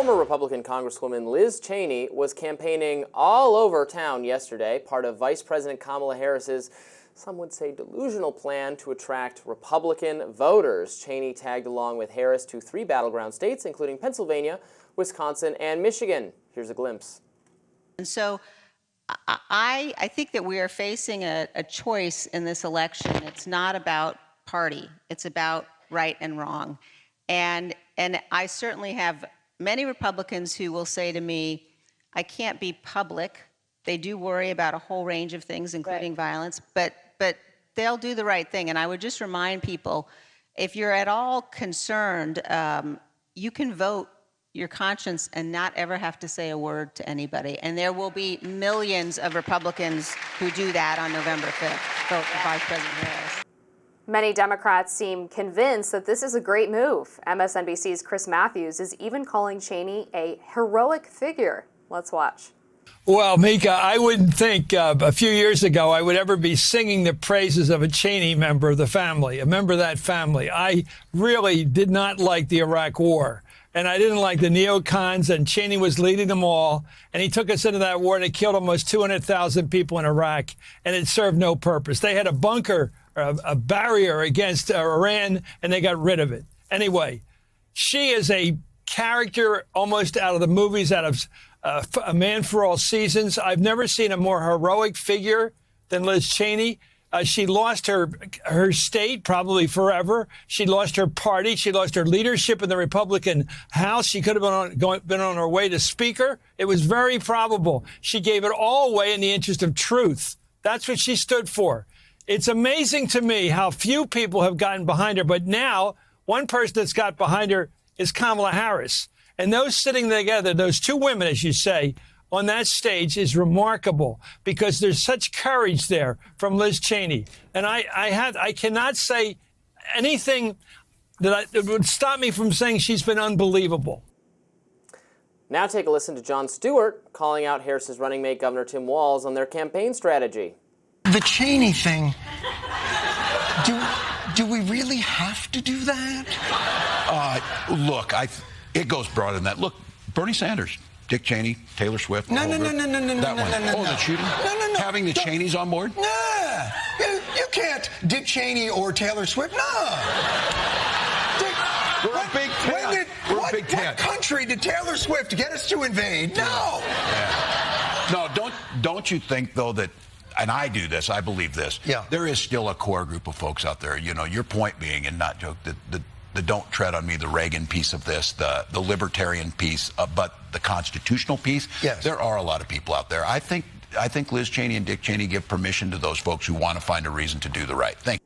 Former Republican Congresswoman Liz Cheney was campaigning all over town yesterday, part of Vice President Kamala Harris's, some would say, delusional plan to attract Republican voters. Cheney tagged along with Harris to 3 battleground states, including Pennsylvania, Wisconsin, and Michigan. Here's a glimpse. And so I think that we are facing a choice in this election. It's not about party. It's about right and wrong. And I certainly have many Republicans who will say to me, I can't be public. They do worry about a whole range of things, including violence, but they'll do the right thing. And I would just remind people, if you're at all concerned, you can vote your conscience and not ever have to say a word to anybody. And there will be millions of Republicans who do that on November 5th, vote for Vice President Harris. Many Democrats seem convinced that this is a great move. MSNBC's Chris Matthews is even calling Cheney a heroic figure. Let's watch. Well, Mika, I wouldn't think a few years ago I would ever be singing the praises of a Cheney member of the family, a member of that family. I really did not like the Iraq War. And I didn't like the neocons, and Cheney was leading them all. And he took us into that war, and it killed almost 200,000 people in Iraq, and it served no purpose. They had a bunker, a barrier against Iran, and they got rid of it. Anyway, she is a character almost out of the movies, out of A Man for All Seasons. I've never seen a more heroic figure than Liz Cheney. She lost her state probably forever. She lost her party. She lost her leadership in the Republican House. She could have been on her way to Speaker. It was very probable. She gave it all away in the interest of truth. That's what she stood for. It's amazing to me how few people have gotten behind her. But now, one person that's got behind her is Kamala Harris. And those sitting together, those two women, as you say, on that stage is remarkable because there's such courage there from Liz Cheney. And I cannot say anything that would stop me from saying she's been unbelievable. Now take a listen to Jon Stewart calling out Harris's running mate, Governor Tim Walz, on their campaign strategy. The Cheney thing, do we really have to do that? Look, it goes broader than that. Look, Bernie Sanders, Dick Cheney, Taylor Swift. No. That one. The shooting? No. Having the Cheneys on board? Nah. You can't Dick Cheney or Taylor Swift. No. We're a big tent. What country did Taylor Swift get us to invade? No. Yeah. No, don't you think, though, that, and I do this, I believe this, there is still a core group of folks out there, your point being, and not joke, the don't tread on me, the Reagan piece of this, the libertarian piece, but the constitutional piece. Yes. There are a lot of people out there. I think Liz Cheney and Dick Cheney give permission to those folks who want to find a reason to do the right thing.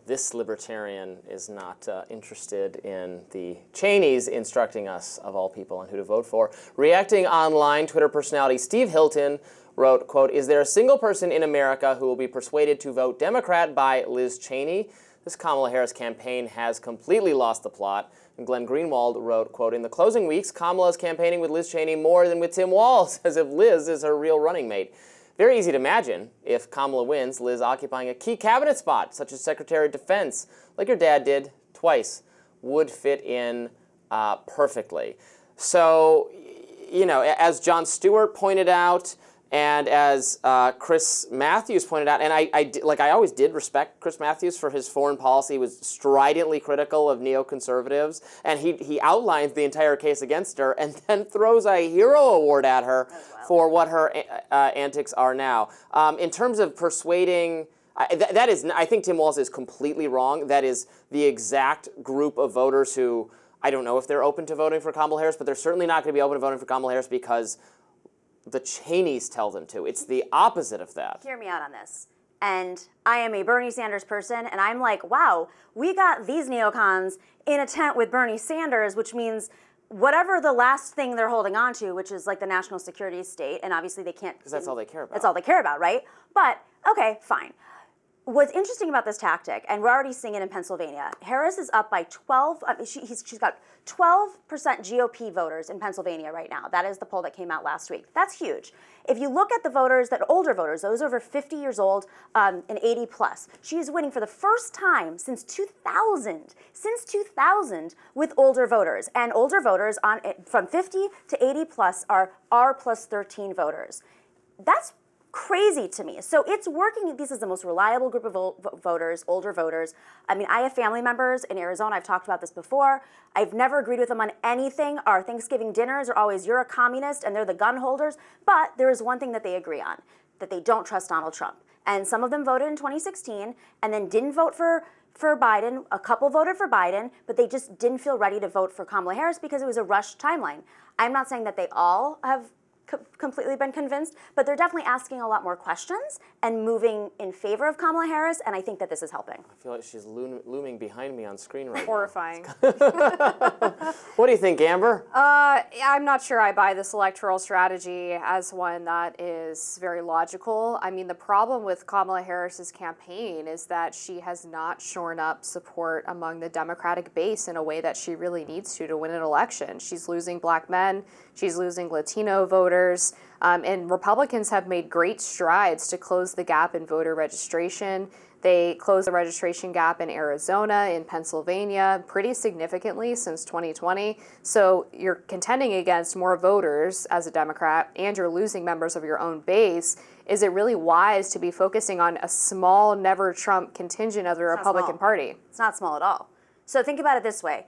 This libertarian is not interested in the Cheneys instructing us, of all people, on who to vote for. Reacting online, Twitter personality Steve Hilton wrote, quote, "Is there a single person in America who will be persuaded to vote Democrat by Liz Cheney? This Kamala Harris campaign has completely lost the plot." And Glenn Greenwald wrote, quote, "In the closing weeks, Kamala is campaigning with Liz Cheney more than with Tim Walz, as if Liz is her real running mate. Very easy to imagine, if Kamala wins, Liz occupying a key cabinet spot, such as Secretary of Defense, like her dad did twice, would fit in perfectly." So, as Jon Stewart pointed out, and as Chris Matthews pointed out, and I always did respect Chris Matthews for his foreign policy. He was stridently critical of neoconservatives, and he outlines the entire case against her and then throws a hero award at her for what her antics are now. In terms of persuading, I think Tim Walz is completely wrong. That is the exact group of voters who, I don't know if they're open to voting for Kamala Harris, but they're certainly not going to be open to voting for Kamala Harris because the Cheneys tell them to. It's the opposite of that. Hear me out on this. And I am a Bernie Sanders person, and I'm like, wow, we got these neocons in a tent with Bernie Sanders, which means whatever the last thing they're holding on to, which is like the national security state, and obviously they can't. Because that's all they care about. That's all they care about, right? But, okay, fine. What's interesting about this tactic, and we're already seeing it in Pennsylvania, Harris is up by 12, she's got 12% GOP voters in Pennsylvania right now. That is the poll that came out last week. That's huge. If you look at the voters, older voters, those over 50 years old and 80 plus, she is winning for the first time since 2000 with older voters. And older voters from 50 to 80 plus are R plus 13 voters. That's crazy to me. So it's working. This is the most reliable group of voters, older voters. I mean, I have family members in Arizona. I've talked about this before. I've never agreed with them on anything. Our Thanksgiving dinners are always, you're a communist and they're the gun holders. But there is one thing that they agree on, that they don't trust Donald Trump. And some of them voted in 2016 and then didn't vote for Biden. A couple voted for Biden, but they just didn't feel ready to vote for Kamala Harris because it was a rushed timeline. I'm not saying that they all have completely been convinced, but they're definitely asking a lot more questions and moving in favor of Kamala Harris, and I think that this is helping. I feel like she's looming behind me on screen right Horrifying. now. What do you think, Amber? I'm not sure I buy this electoral strategy as one that is very logical. I mean, the problem with Kamala Harris's campaign is that she has not shorn up support among the Democratic base in a way that she really needs to win an election. She's losing black men, she's losing Latino voters, and Republicans have made great strides to close the gap in voter registration. They closed the registration gap in Arizona, in Pennsylvania, pretty significantly since 2020. So you're contending against more voters as a Democrat, and you're losing members of your own base. Is it really wise to be focusing on a small, never Trump contingent of the Republican Party? It's not small at all. So think about it this way.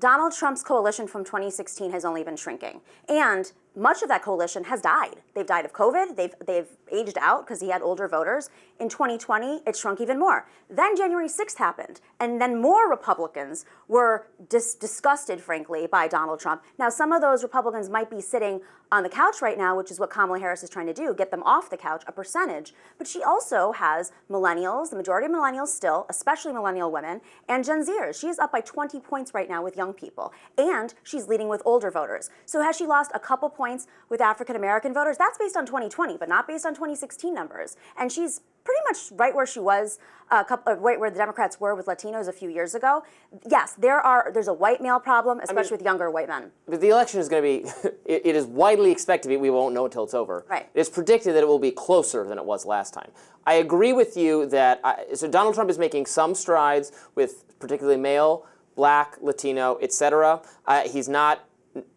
Donald Trump's coalition from 2016 has only been shrinking. And much of that coalition has died. They've died of COVID, they've aged out because he had older voters. In 2020, it shrunk even more. Then January 6th happened, and then more Republicans were disgusted, frankly, by Donald Trump. Now, some of those Republicans might be sitting on the couch right now, which is what Kamala Harris is trying to do, get them off the couch, a percentage. But she also has millennials, the majority of millennials still, especially millennial women, and Gen Zers. She is up by 20 points right now with young people, and she's leading with older voters. So has she lost a couple points with African American voters? That's based on 2020, but not based on 2016 numbers. And she's pretty much right where she was, right where the Democrats were with Latinos a few years ago. Yes, there's a white male problem, especially with younger white men. But the election is going to be, it is widely expected to be, we won't know until it's over. Right. It's predicted that it will be closer than it was last time. I agree with you that, so Donald Trump is making some strides with particularly male, black, Latino, etc. He's not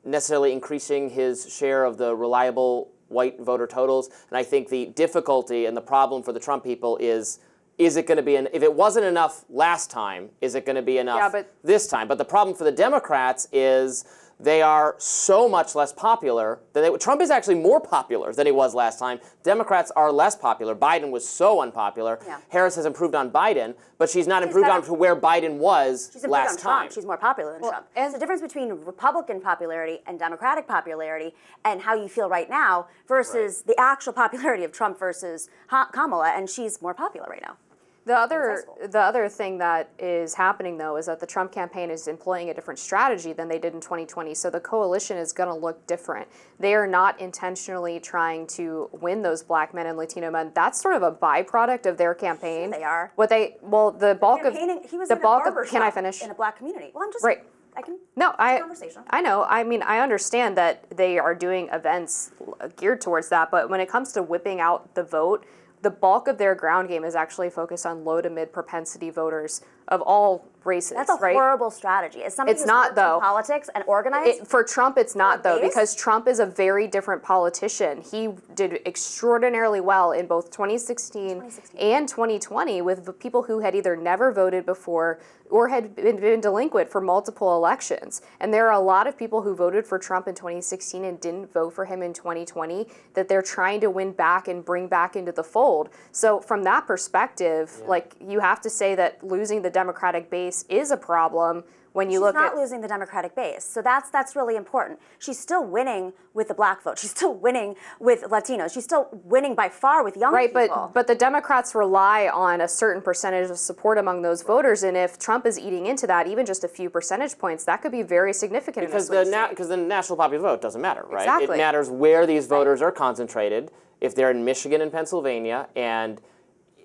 necessarily increasing his share of the reliable white voter totals. And I think the difficulty and the problem for the Trump people is it going to be, if it wasn't enough last time, is it going to be enough this time? But the problem for the Democrats is they are so much less popular. Trump is actually more popular than he was last time. Democrats are less popular. Biden was so unpopular. Yeah. Harris has improved on Biden, but she's not improved on to where Biden was last time. Trump. She's more popular than Trump. And the difference between Republican popularity and Democratic popularity and how you feel right now versus the actual popularity of Trump versus Kamala, and she's more popular right now. The other thing that is happening, though, is that the Trump campaign is employing a different strategy than they did in 2020. So the coalition is going to look different. They are not intentionally trying to win those black men and Latino men. That's sort of a byproduct of their campaign. They are. The bulk of he was in a barber can I shop finish? in a black community. Well, I'm just right. I can. No, conversation. I know. I mean, I understand that they are doing events geared towards that, but when it comes to whipping out the vote, the bulk of their ground game is actually focused on low to mid propensity voters of all races. That's a horrible strategy. As somebody it's not, though. In politics and organized. For Trump, it's not, though, because Trump is a very different politician. He did extraordinarily well in both 2016 and 2020 with people who had either never voted before or had been delinquent for multiple elections. And there are a lot of people who voted for Trump in 2016 and didn't vote for him in 2020 that they're trying to win back and bring back into the fold. So from that perspective, you have to say that losing the Democratic base is a problem when you look at... She's not losing the Democratic base. So that's really important. She's still winning with the black vote. She's still winning with Latinos. She's still winning by far with young people. Right, but the Democrats rely on a certain percentage of support among those voters, and if Trump is eating into that, even just a few percentage points, that could be very significant. Because the national popular vote doesn't matter, right? Exactly. It matters where these voters are concentrated. If they're in Michigan and Pennsylvania, and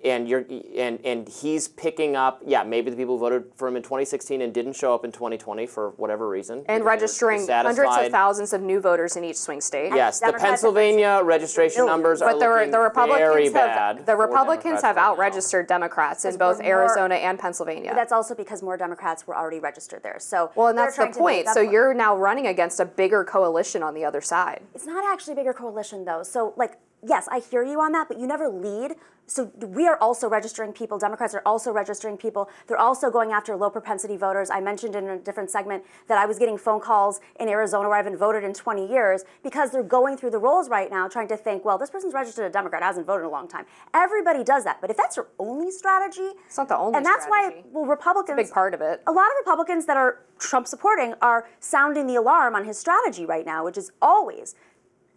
and he's picking up, maybe the people who voted for him in 2016 and didn't show up in 2020 for whatever reason. And registering hundreds of thousands of new voters in each swing state. Yes, the Pennsylvania registration numbers are looking very bad. The Republicans have out-registered Democrats in both Arizona and Pennsylvania. But that's also because more Democrats were already registered there. So well, and that's the point. So you're now running against a bigger coalition on the other side. It's not actually a bigger coalition, though. So, like, yes, I hear you on that, but you never lead. So we are also registering people. Democrats are also registering people. They're also going after low propensity voters. I mentioned in a different segment that I was getting phone calls in Arizona where I haven't voted in 20 years because they're going through the rolls right now trying to think, well, this person's registered a Democrat, hasn't voted in a long time. Everybody does that. But if that's your only strategy, it's not the only strategy. And that's why, well, Republicans, it's a big part of it. A lot of Republicans that are Trump supporting are sounding the alarm on his strategy right now, which is always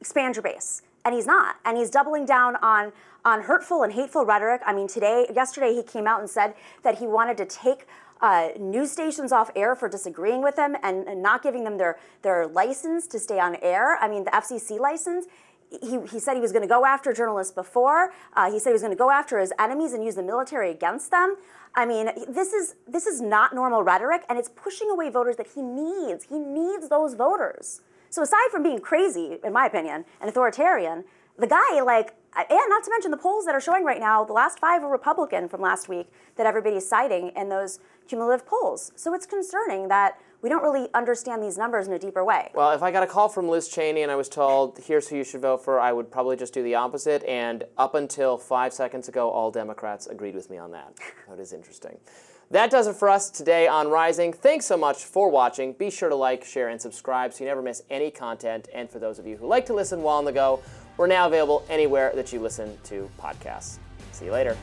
expand your base. And he's not. And he's doubling down on hurtful and hateful rhetoric. I mean, yesterday he came out and said that he wanted to take news stations off air for disagreeing with him and not giving them their license to stay on air. I mean, the FCC license. He said he was going to go after journalists before. He said he was going to go after his enemies and use the military against them. I mean, this is not normal rhetoric, and it's pushing away voters that he needs. He needs those voters. So aside from being crazy, in my opinion, and authoritarian, the guy, like, and not to mention the polls that are showing right now, the last 5 are Republican from last week that everybody's citing in those cumulative polls. So it's concerning that we don't really understand these numbers in a deeper way. Well, if I got a call from Liz Cheney and I was told, here's who you should vote for, I would probably just do the opposite. And up until 5 seconds ago, all Democrats agreed with me on that. That is interesting. That does it for us today on Rising. Thanks so much for watching. Be sure to like, share, and subscribe so you never miss any content. And for those of you who like to listen while on the go, we're now available anywhere that you listen to podcasts. See you later.